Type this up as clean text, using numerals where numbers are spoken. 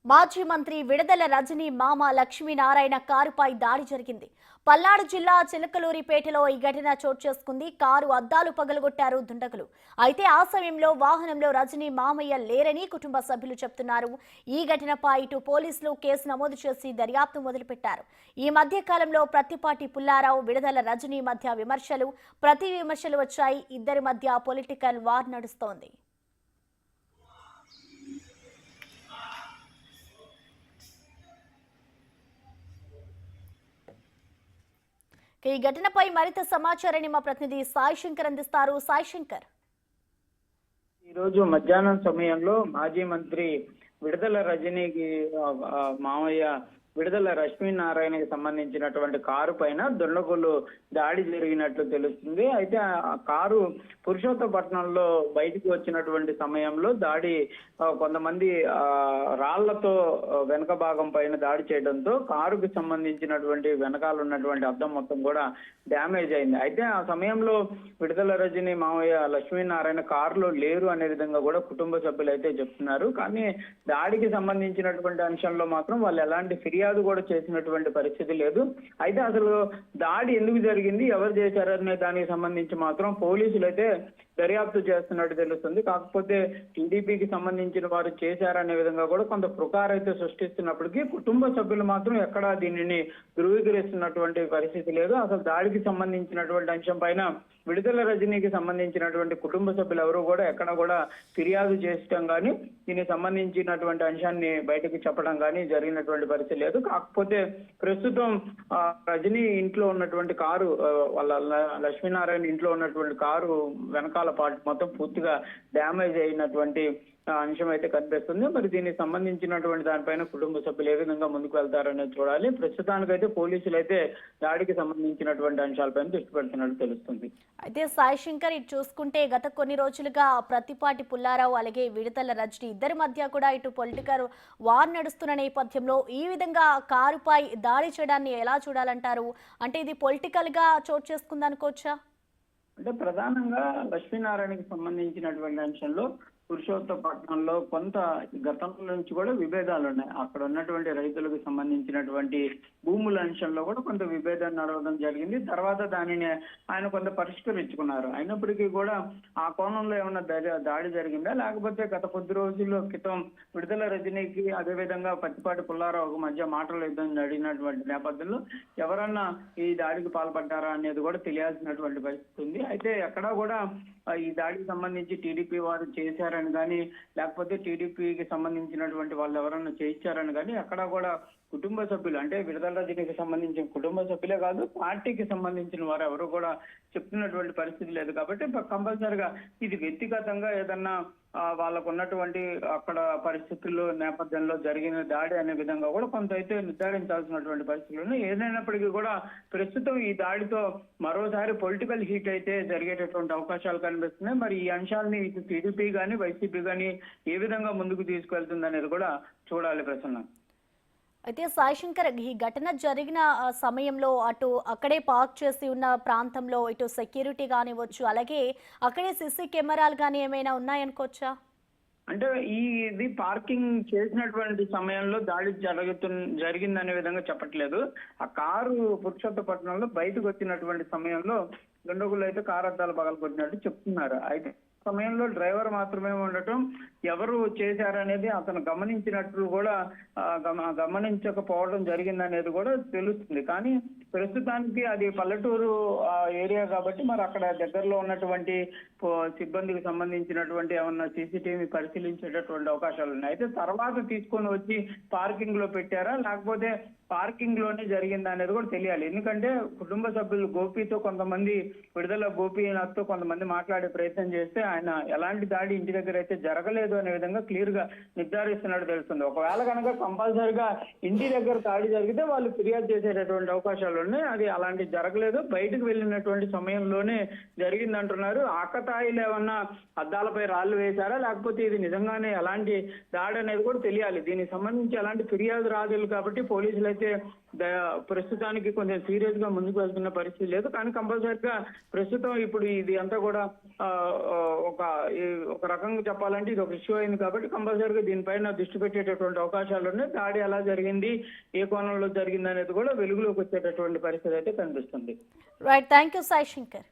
మాజీ మంత్రి విడుదల రజనీ మామ లక్ష్మీనారాయణ కారుపై దాడి జరిగింది. పల్నాడు జిల్లా చిలకలూరిపేటలో ఈ ఘటన చోటు చేసుకుంది. కారు అద్దాలు పగలగొట్టారు దుండగులు. అయితే ఆ సమయంలో వాహనంలో రజనీ మామయ్య లేరని కుటుంబ సభ్యులు చెప్తున్నారు. ఈ ఘటనపై ఇటు పోలీసులు కేసు నమోదు చేసి దర్యాప్తు మొదలుపెట్టారు. ఈ మధ్య కాలంలో ప్రత్తిపాటి పుల్లారావు, విడుదల రజనీ మధ్య ప్రతి విమర్శలు వచ్చాయి. ఇద్దరి మధ్య పొలిటికల్ వార్ నడుస్తోంది. ఈ ఘటనపై మరింత సమాచారాన్ని మా ప్రతినిధి సాయి శంకర్ అందిస్తారు. సాయి శంకర్, ఈ రోజు మధ్యాహ్నం సమయంలో మాజీ మంత్రి విడుదల రజనీకి మామయ్య విడుదల లక్ష్మీనారాయణకి సంబంధించినటువంటి కారు పైన దుండగులు దాడి జరిగినట్లు తెలుస్తుంది. అయితే ఆ కారు పురుషోత్తపట్నంలో బయటికి వచ్చినటువంటి సమయంలో దాడి కొంతమంది రాళ్లతో వెనక భాగం పైన దాడి చేయడంతో కారుకి సంబంధించినటువంటి వెనకాల ఉన్నటువంటి అద్దం మొత్తం కూడా డ్యామేజ్ అయింది. అయితే ఆ సమయంలో విడుదల రజని మామయ్య లక్ష్మీనారాయణ కారులో లేరు అనే విధంగా కూడా కుటుంబ సభ్యులు అయితే చెప్తున్నారు. కానీ దాడికి సంబంధించినటువంటి అంశంలో మాత్రం వాళ్ళు ఎలాంటి ఫిర్యాదు కూడా చేసినటువంటి పరిస్థితి లేదు. అయితే అసలు దాడి ఎందుకు జరిగింది, ఎవరు చేశారనే దానికి సంబంధించి మాత్రం పోలీసులు అయితే దర్యాప్తు చేస్తున్నట్టు తెలుస్తుంది. కాకపోతే టీడీపీకి సంబంధించిన వారు చేశారనే విధంగా కూడా కొంత పుకారు అయితే సృష్టిస్తున్నప్పటికీ కుటుంబ సభ్యులు మాత్రం ఎక్కడా దీనిని ధృవీకరిస్తున్నటువంటి పరిస్థితి లేదు. అసలు దాడికి సంబంధించినటువంటి అంశం పైన విడుదల రజనీకి సంబంధించినటువంటి కుటుంబ సభ్యులు ఎవరు కూడా ఎక్కడ కూడా ఫిర్యాదు చేయడం కానీ దీనికి సంబంధించినటువంటి అంశాన్ని బయటకు చెప్పడం కానీ జరిగినటువంటి పరిస్థితి లేదు. కాకపోతే ప్రస్తుతం రజనీ ఇంట్లో ఉన్నటువంటి కారు, వాళ్ళ లక్ష్మీనారాయణ ఇంట్లో ఉన్నటువంటి కారు వెనకాల పార్ట్ మొత్తం పూర్తిగా డ్యామేజ్ అయినటువంటి అంశం అయితే కనిపిస్తుంది. మరి దీనికి సంబంధించినటువంటి దానిపైన కుటుంబ సభ్యులు ఏ విధంగా ముందుకు వెళ్తారనేది చూడాలి. ప్రస్తుతానికైతే పోలీసులు అయితే దాడికి సంబంధించినటువంటి అంశాలపైన దృష్టి పెడుతున్నట్టు తెలుస్తుంది. అయితే సాయి శంకర్, ఇటు చూసుకుంటే గత కొన్ని రోజులుగా ప్రత్తిపాటి పుల్లారావు అలాగే విడుదల రజనీ ఇద్దరి మధ్య కూడా ఇటు పొలిటికల్ వార్ నడుస్తున్న నేపథ్యంలో ఈ విధంగా కారుపై దాడి చేయడాన్ని ఎలా చూడాలంటారు? అంటే ఇది పొలిటికల్ గా చోటు చేసుకుంది అనుకోవచ్చా? అంటే ప్రధానంగా లక్ష్మీనారాయణకి సంబంధించినటువంటి అంశంలో పురుషోత్తపట్నంలో కొంత గతం నుంచి కూడా విభేదాలు ఉన్నాయి. అక్కడ ఉన్నటువంటి రైతులకు సంబంధించినటువంటి భూముల అంశంలో కూడా కొంత విభేదాలు నడవడం జరిగింది. తర్వాత దానిని ఆయన కొంత పరిష్కరించుకున్నారు. అయినప్పటికీ కూడా ఆ కోణంలో ఏమన్నా దాడి జరిగిందా, లేకపోతే గత కొద్ది రోజుల క్రితం విడుదల రజనీకి అదేవిధంగా పత్తిపాటి పుల్లారావు మధ్య మాటలు యుద్ధం జరిగినటువంటి నేపథ్యంలో ఎవరన్నా ఈ దాడికి పాల్పడ్డారా అనేది కూడా తెలియాల్సినటువంటి పరిస్థితి ఉంది. అయితే ఎక్కడా కూడా ఈ దాడికి సంబంధించి టీడీపీ వారు చేశారని కానీ, లేకపోతే టీడీపీకి సంబంధించినటువంటి వాళ్ళు ఎవరన్నా చేయించారని కానీ ఎక్కడా కూడా కుటుంబ సభ్యులు, అంటే విడుదల రజనీకి సంబంధించిన కుటుంబ సభ్యులే కాదు, పార్టీకి సంబంధించిన వారు ఎవరు కూడా చెప్తున్నటువంటి పరిస్థితి లేదు. కాబట్టి కంపల్సరిగా ఇది వ్యక్తిగతంగా ఏదన్నా వాళ్ళకు ఉన్నటువంటి అక్కడ పరిస్థితుల్లో నేపథ్యంలో జరిగిన దాడి అనే విధంగా కూడా కొంత అయితే నిర్ధారించాల్సినటువంటి పరిస్థితులు ఉన్నాయి. ఏదైనప్పటికీ కూడా ప్రస్తుతం ఈ దాడితో మరోసారి పొలిటికల్ హీట్ అయితే జరిగేటటువంటి అవకాశాలు కనిపిస్తున్నాయి. మరి ఈ అంశాలని ఇటు టీడీపీ కానీ వైసీపీ కానీ ఏ విధంగా ముందుకు తీసుకెళ్తుంది అనేది కూడా చూడాలి ప్రసన్న. అయితే సాయి శంకర్, ఈ ఘటన జరిగిన సమయంలో అక్కడే పార్క్ చేసి ఉన్న ప్రాంతంలో ఇటు సెక్యూరిటీ కానివ్వచ్చు, అలాగే అక్కడే సీసీ కెమెరాలు కానీ ఏమైనా ఉన్నాయనుకోవచ్చా? అంటే ఇది పార్కింగ్ చేసినటువంటి సమయంలో దాడి జరిగిందనే విధంగా చెప్పట్లేదు. ఆ కారు పురుషోత్తపట్నంలో బయటకు వచ్చినటువంటి సమయంలో దుండగులు అయితే కారు అద్దాలు పగలగొట్టినట్టు చెప్తున్నారు. అయితే సమయంలో డ్రైవర్ మాత్రమే ఉండటం, ఎవరు చేశారనేది అతను గమనించినట్లు కూడా గమనించకపోవడం జరిగిందనేది కూడా తెలుస్తుంది. కానీ ప్రస్తుతానికి అది పల్లెటూరు ఏరియా కాబట్టి మరి అక్కడ దగ్గరలో ఉన్నటువంటి సిబ్బందికి సంబంధించినటువంటి ఏమన్నా సీసీటీవీ పరిశీలించేటటువంటి అవకాశాలు ఉన్నాయి. అయితే తర్వాత తీసుకొని వచ్చి పార్కింగ్ లో పెట్టారా, లేకపోతే పార్కింగ్ లోనే జరిగిందా అనేది కూడా తెలియాలి. ఎందుకంటే కుటుంబ సభ్యులు గోపితో కొంతమంది, విడుదల గోపీనాథ్తో కొంతమంది మాట్లాడే ప్రయత్నం చేస్తే ఆయన ఎలాంటి దాడి ఇంటి దగ్గర అయితే జరగలేదు అనే విధంగా క్లియర్ గా నిర్ధారిస్తున్నట్టు తెలుస్తుంది. ఒకవేళ కనుక కంపల్సరిగా ఇంటి దగ్గర దాడి జరిగితే వాళ్ళు ఫిర్యాదు చేసేటటువంటి అవకాశాలు ఉన్నాయి. అది అలాంటి జరగలేదు, బయటకు వెళ్ళినటువంటి సమయంలోనే జరిగిందంటున్నారు. ఆకతాయిలు ఏమన్నా అద్దాలపై రాళ్లు వేశారా, లేకపోతే ఇది నిజంగానే ఎలాంటి దాడి అనేది కూడా తెలియాలి. దీనికి సంబంధించి ఎలాంటి ఫిర్యాదు రాలేదు కాబట్టి పోలీసులు అయితే ప్రస్తుతానికి కొంచెం సీరియస్ గా ముందుకు వెళ్తున్న పరిస్థితి లేదు. కానీ కంపల్సరీగా ప్రస్తుతం ఇప్పుడు ఇది అంతా కూడా ఒక రకంగా చెప్పాలంటే ఇది ఒక ఇష్యూ అయింది కాబట్టి కంపల్సరీగా దీనిపైన దృష్టి పెట్టేటటువంటి అవకాశాలు ఉన్నాయి. దాడి ఎలా జరిగింది, ఏ కోణంలో జరిగింది అనేది కూడా వెలుగులోకి వచ్చేటటువంటి పరిస్థితి అయితే కనిపిస్తుంది. Right, thank you Sai Shankar.